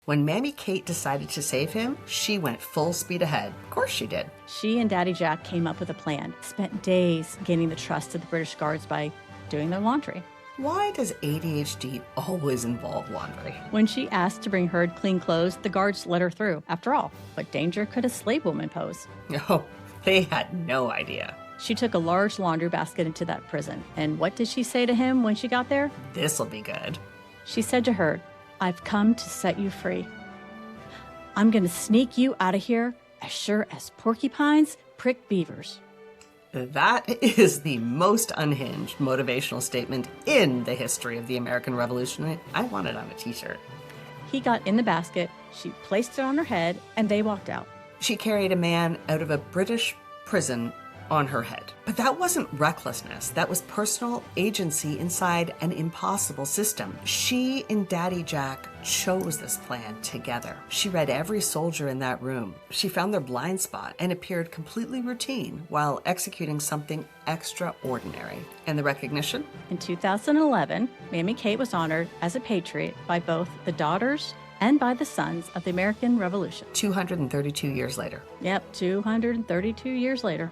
When Mammy Kate decided to save him, she went full speed ahead. Of course she did. She and Daddy Jack came up with a plan, spent days gaining the trust of the British guards by doing their laundry. Why does ADHD always involve laundry? When she asked to bring Herd clean clothes, the guards let her through. After all, what danger could a slave woman pose? Oh, they had no idea. She took a large laundry basket into that prison. And what did she say to him when she got there? This'll be good. She said to Herd, "I've come to set you free. I'm going to sneak you out of here as sure as porcupines prick beavers." That is the most unhinged motivational statement in the history of the American Revolution. I want it on a t-shirt. He got in the basket, she placed it on her head, and they walked out. She carried a man out of a British prison on her head. But that wasn't recklessness. That was personal agency inside an impossible system. She and Daddy Jack chose this plan together. She read every soldier in that room. She found their blind spot and appeared completely routine while executing something extraordinary. And the recognition? In 2011, Mammy Kate was honored as a patriot by both the daughters and by the sons of the American Revolution. 232 years later. Yep, 232 years later.